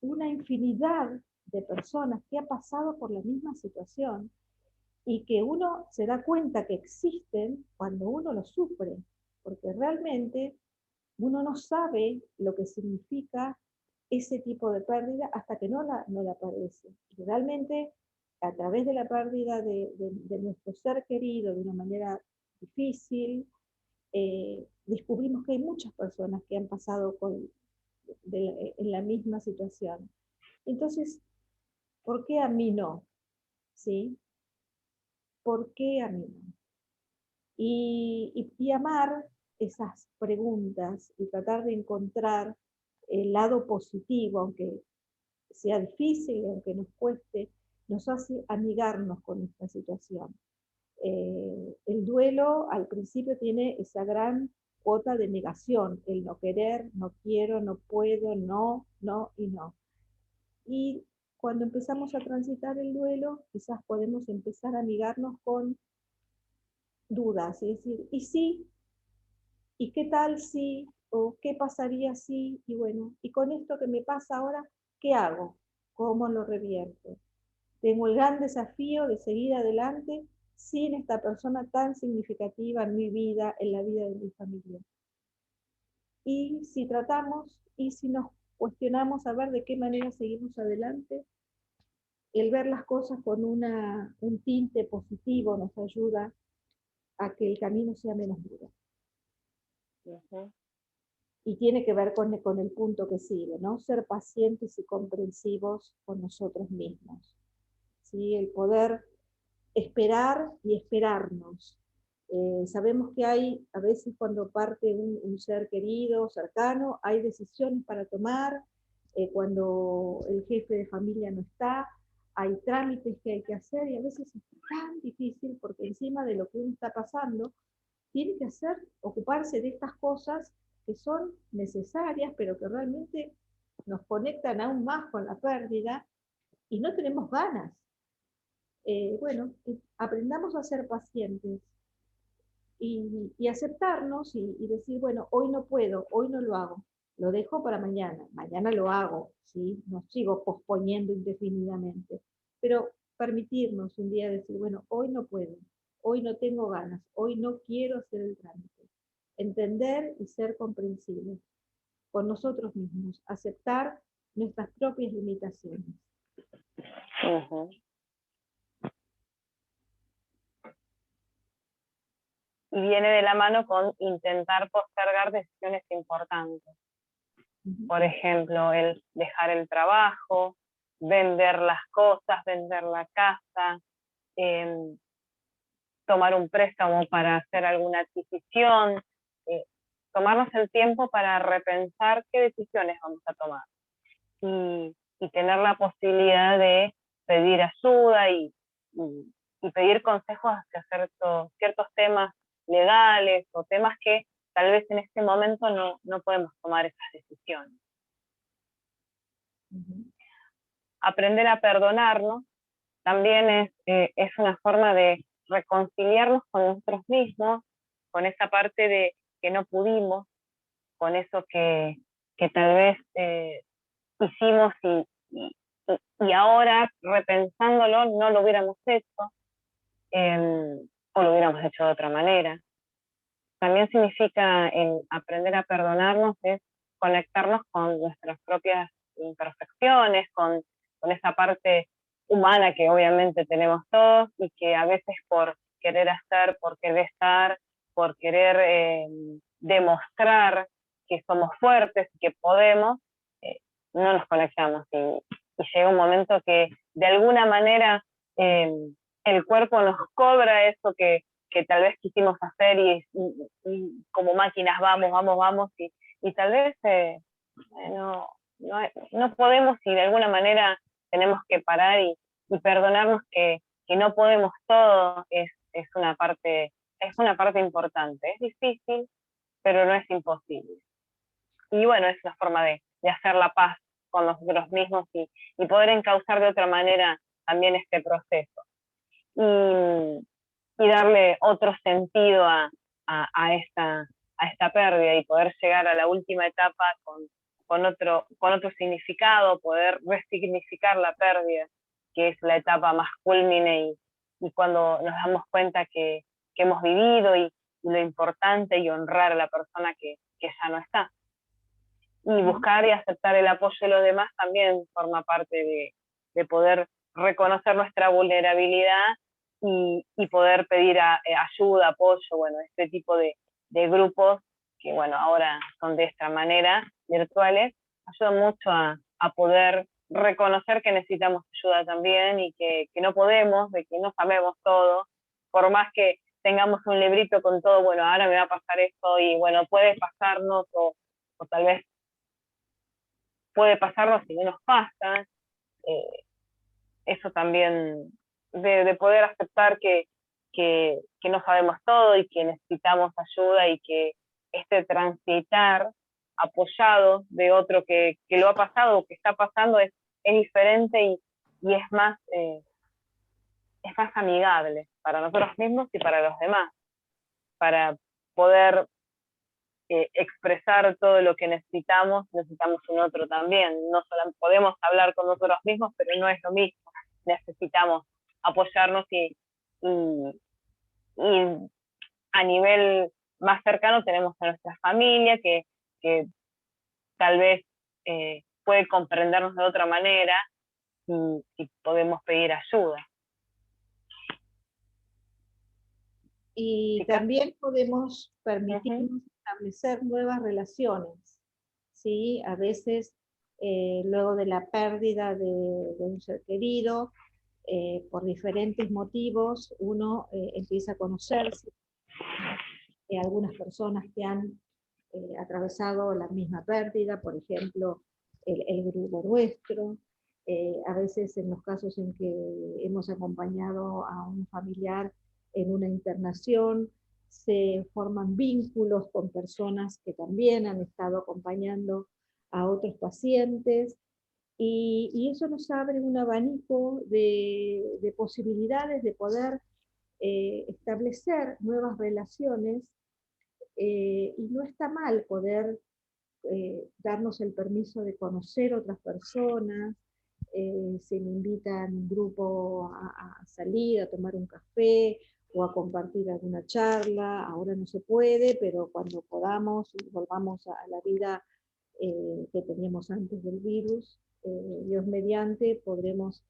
Speaker 1: una infinidad de personas que han pasado por la misma situación y que uno se da cuenta que existen cuando uno lo sufre, porque realmente uno no sabe lo que significa ese tipo de pérdida hasta que no la padece. Y realmente, a través de la pérdida de nuestro ser querido de una manera difícil, descubrimos que hay muchas personas que han pasado en la misma situación. Entonces, ¿por qué a mí no? ¿Sí? ¿Por qué a mí no? Y amar esas preguntas y tratar de encontrar el lado positivo, aunque sea difícil y aunque nos cueste, nos hace amigarnos con esta situación. El duelo al principio tiene esa gran cuota de negación, el no querer, no quiero, no puedo, no, no y no. Y cuando empezamos a transitar el duelo, quizás podemos empezar a amigarnos con dudas, y decir, ¿y sí? ¿Y qué tal si? ¿O qué pasaría si? Y bueno, ¿y con esto que me pasa ahora, qué hago? ¿Cómo lo revierto? Tengo el gran desafío de seguir adelante sin esta persona tan significativa en mi vida, en la vida de mi familia. Y si tratamos, y si nos cuestionamos a ver de qué manera seguimos adelante, el ver las cosas con un tinte positivo nos ayuda a que el camino sea menos duro.
Speaker 2: Ujú.
Speaker 1: Y tiene que ver con el punto que sigue, ¿no? Ser pacientes y comprensivos con nosotros mismos. ¿Sí? El poder esperar y esperarnos. Sabemos que hay, a veces cuando parte un ser querido, cercano, hay decisiones para tomar, cuando el jefe de familia no está, hay trámites que hay que hacer y a veces es tan difícil porque encima de lo que uno está pasando, tiene que ocuparse de estas cosas que son necesarias, pero que realmente nos conectan aún más con la pérdida y no tenemos ganas. Bueno, aprendamos a ser pacientes y aceptarnos y decir, bueno, hoy no puedo, hoy no lo hago, lo dejo para mañana, mañana lo hago, ¿sí? No sigo posponiendo indefinidamente, pero permitirnos un día decir, bueno, hoy no puedo, hoy no tengo ganas, hoy no quiero hacer el trámite. Entender y ser comprensibles con nosotros mismos, aceptar nuestras propias limitaciones.
Speaker 2: Ujú. Y viene de la mano con intentar postergar decisiones importantes. Por ejemplo, el dejar el trabajo, vender las cosas, vender la casa, tomar un préstamo para hacer alguna adquisición, tomarnos el tiempo para repensar qué decisiones vamos a tomar y tener la posibilidad de pedir ayuda y pedir consejos hacia ciertos temas legales o temas que tal vez en este momento no podemos tomar esas decisiones. Aprender a perdonarnos también es una forma de reconciliarnos con nosotros mismos, con esa parte de que no pudimos, con eso que tal vez hicimos y ahora, repensándolo, no lo hubiéramos hecho, o lo hubiéramos hecho de otra manera. También significa aprender a perdonarnos, es conectarnos con nuestras propias imperfecciones, con esa parte humana que obviamente tenemos todos y que a veces por querer hacer, por querer estar, por querer demostrar que somos fuertes y que podemos, no nos conectamos y llega un momento que de alguna manera el cuerpo nos cobra eso que tal vez quisimos hacer y como máquinas vamos y tal vez no podemos y de alguna manera tenemos que parar y perdonarnos que no podemos todo es una parte importante. Es difícil, pero no es imposible. Y bueno, es una forma de hacer la paz con nosotros mismos y poder encauzar de otra manera también este proceso. Y darle otro sentido a esta pérdida y poder llegar a la última etapa con otro significado, poder resignificar la pérdida, que es la etapa más culmine y cuando nos damos cuenta que hemos vivido y lo importante y honrar a la persona que ya no está. Y buscar y aceptar el apoyo de los demás también forma parte de poder reconocer nuestra vulnerabilidad y poder pedir ayuda, apoyo, bueno, este tipo de grupos que, bueno, ahora son de esta manera, virtuales, ayudan mucho a poder reconocer que necesitamos ayuda también y que no podemos, de que no sabemos todo, por más que tengamos un librito con todo, bueno, ahora me va a pasar esto y, bueno, puede pasarnos o tal vez puede pasarnos y no nos pasa, eso también de poder aceptar que no sabemos todo y que necesitamos ayuda y que este transitar apoyado de otro que lo ha pasado o que está pasando es diferente y es más amigable para nosotros mismos y para los demás, para poder expresar todo lo que necesitamos un otro también. No solo podemos hablar con nosotros mismos, pero no es lo mismo. Necesitamos apoyarnos y a nivel más cercano tenemos a nuestra familia que tal vez puede comprendernos de otra manera y podemos pedir ayuda.
Speaker 1: Y también podemos permitirnos establecer nuevas relaciones, ¿sí? A veces, luego de la pérdida de un ser querido, por diferentes motivos, uno empieza a conocerse. Algunas personas que han atravesado la misma pérdida, por ejemplo, el grupo nuestro, A veces en los casos en que hemos acompañado a un familiar en una internación, se forman vínculos con personas que también han estado acompañando a otros pacientes, y eso nos abre un abanico de posibilidades de poder establecer nuevas relaciones, y no está mal poder darnos el permiso de conocer otras personas. Se me invita en un grupo a salir, a tomar un café o a compartir alguna charla. Ahora no se puede, pero cuando podamos y volvamos a la vida que teníamos antes del virus, Dios mediante, podremos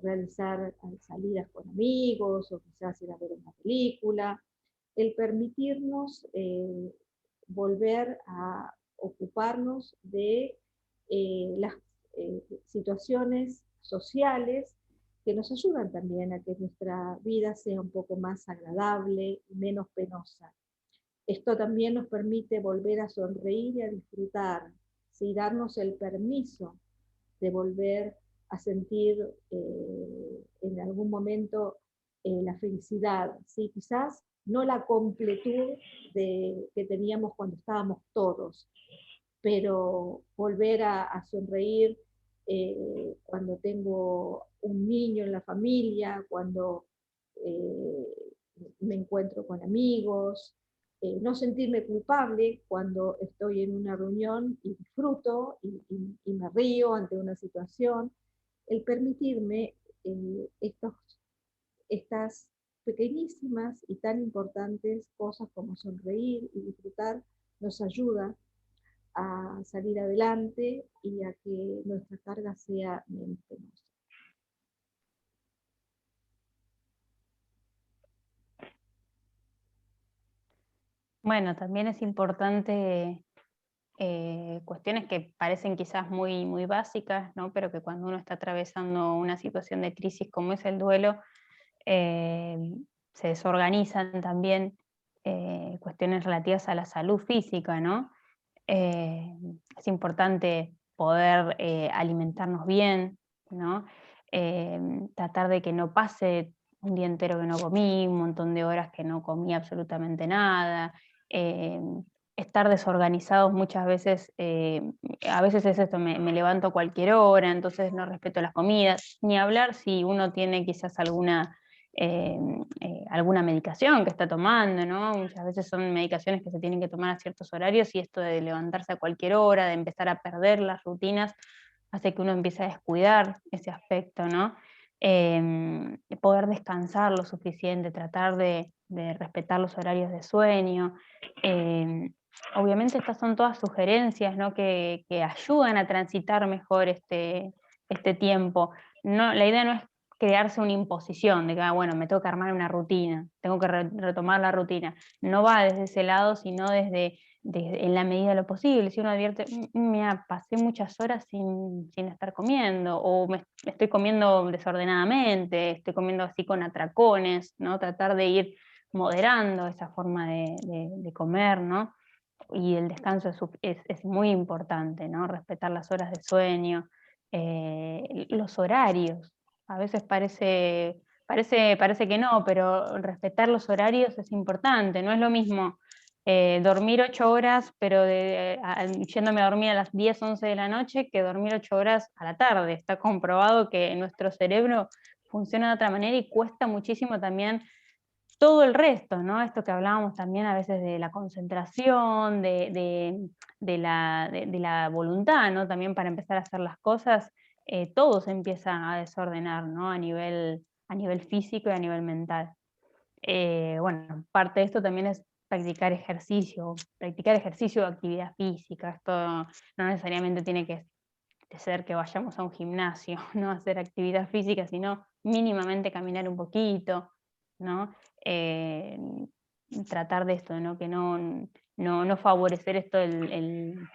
Speaker 1: realizar salidas con amigos o quizás ir a ver una película. El permitirnos volver a ocuparnos de las situaciones sociales que nos ayudan también a que nuestra vida sea un poco más agradable y menos penosa. Esto también nos permite volver a sonreír y a disfrutar, ¿sí? Darnos el permiso de volver a sentir en algún momento la felicidad, ¿sí? Quizás no la completud que teníamos cuando estábamos todos, pero volver a sonreír cuando tengo un niño en la familia, cuando eh, me encuentro con amigos, no sentirme culpable cuando estoy en una reunión y disfruto y me río ante una situación, el permitirme estas pequeñísimas y tan importantes cosas como sonreír y disfrutar nos ayuda a salir adelante y a que nuestra carga sea menos penosa.
Speaker 3: Bueno, también es importante cuestiones que parecen quizás muy, muy básicas, ¿no? Pero que cuando uno está atravesando una situación de crisis como es el duelo, eh, se desorganizan también cuestiones relativas a la salud física, ¿no? Es importante poder alimentarnos bien, ¿no? Tratar de que no pase un día entero que no comí, un montón de horas que no comí absolutamente nada. eh, Estar desorganizados muchas veces, a veces es esto, me levanto a cualquier hora, entonces no respeto las comidas, ni hablar si uno tiene quizás alguna medicación que está tomando, ¿no? Muchas veces son medicaciones que se tienen que tomar a ciertos horarios, y esto de levantarse a cualquier hora, de empezar a perder las rutinas, hace que uno empiece a descuidar ese aspecto, ¿no? Poder descansar lo suficiente, tratar de respetar los horarios de sueño. Obviamente estas son todas sugerencias, ¿no? que ayudan a transitar mejor este tiempo. No, la idea no es crearse una imposición de que, bueno, me tengo que armar una rutina, tengo que retomar la rutina. No va desde ese lado, sino desde en la medida de lo posible. Si uno advierte, mira, pasé muchas horas sin estar comiendo, o me estoy comiendo desordenadamente, estoy comiendo así con atracones, ¿no? Tratar de ir moderando esa forma de comer, ¿no? Y el descanso es muy importante, ¿no? Respetar las horas de sueño, los horarios. A veces parece que no, pero respetar los horarios es importante. No es lo mismo dormir 8 horas, pero yéndome a dormir a las 10, 11 de la noche, que dormir 8 horas a la tarde. Está comprobado que nuestro cerebro funciona de otra manera y cuesta muchísimo también todo el resto, ¿no? Esto que hablábamos también a veces de la concentración, de la voluntad, ¿no? También para empezar a hacer las cosas, todo se empieza a desordenar, ¿no? A nivel físico y a nivel mental. Bueno, parte de esto también es practicar ejercicio o actividad física. Esto no necesariamente tiene que ser que vayamos a un gimnasio, no a hacer actividad física, sino mínimamente caminar un poquito, ¿no? Eh, Tratar de esto, ¿no? Que no favorecer esto, el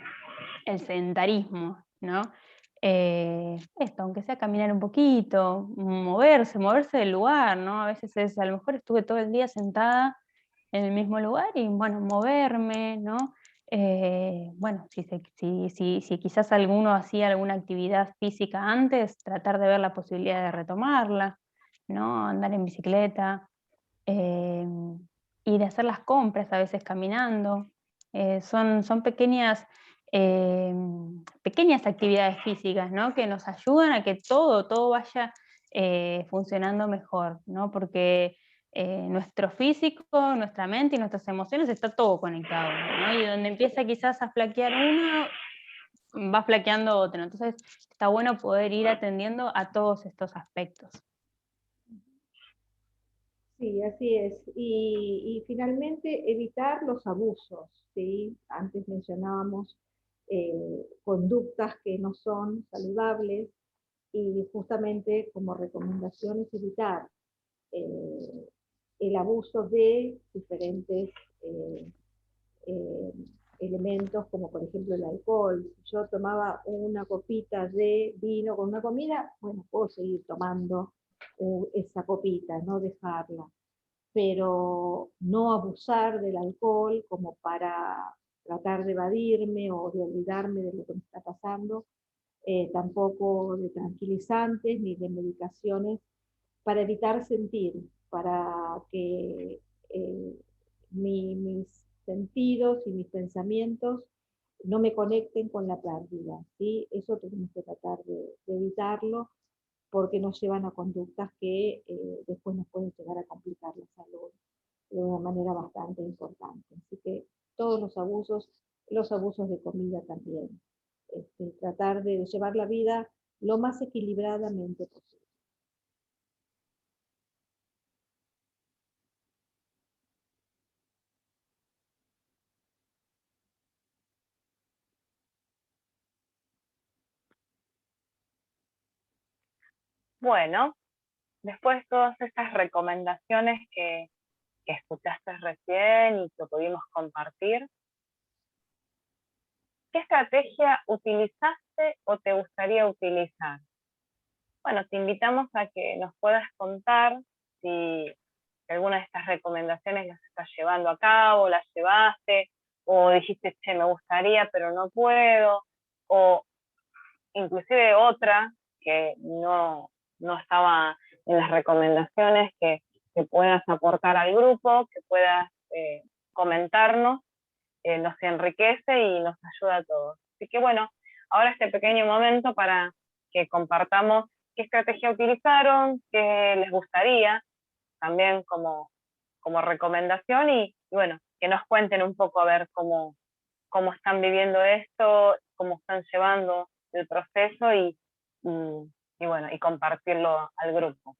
Speaker 3: sedentarismo, ¿no? Esto, aunque sea caminar un poquito, moverse del lugar, ¿no? A veces a lo mejor estuve todo el día sentada en el mismo lugar y, bueno, moverme, ¿no? Bueno, si quizás alguno hacía alguna actividad física antes, tratar de ver la posibilidad de retomarla, ¿no? Andar en bicicleta, eh, ir a hacer las compras a veces caminando. Son eh, pequeñas actividades físicas, ¿no? Que nos ayudan a que todo vaya funcionando mejor, ¿no? Porque nuestro físico, nuestra mente y nuestras emociones está todo conectado, ¿no? Y donde empieza quizás a flaquear uno, va flaqueando otro. Entonces está bueno poder ir atendiendo a todos estos aspectos.
Speaker 1: Sí, así es. Y finalmente evitar los abusos, ¿sí? Antes mencionábamos conductas que no son saludables y justamente como recomendación es evitar eh, el abuso de diferentes eh, eh, elementos como por ejemplo el alcohol. Si yo tomaba una copita de vino con una comida, bueno, puedo seguir tomando esa copita, no dejarla, pero no abusar del alcohol como para tratar de evadirme o de olvidarme de lo que me está pasando, tampoco de tranquilizantes ni de medicaciones para evitar sentir, para que mis sentidos y mis pensamientos no me conecten con la pérdida, ¿sí? Eso tenemos que tratar de evitarlo porque nos llevan a conductas que después nos pueden llegar a complicar la salud de una manera bastante importante. Así que todos los abusos de comida también. Tratar de llevar la vida lo más equilibradamente posible.
Speaker 2: Bueno, después de todas estas recomendaciones que escuchaste recién y que pudimos compartir, ¿qué estrategia utilizaste o te gustaría utilizar? Bueno, te invitamos a que nos puedas contar si alguna de estas recomendaciones las estás llevando a cabo, las llevaste, o dijiste, che, me gustaría, pero no puedo, o inclusive otra que no estaba en las recomendaciones, que puedas aportar al grupo, que puedas comentarnos, nos enriquece y nos ayuda a todos. Así que bueno, ahora este pequeño momento para que compartamos qué estrategia utilizaron, qué les gustaría, también como recomendación y bueno, que nos cuenten un poco a ver cómo están viviendo esto, cómo están llevando el proceso y bueno, y compartirlo al grupo.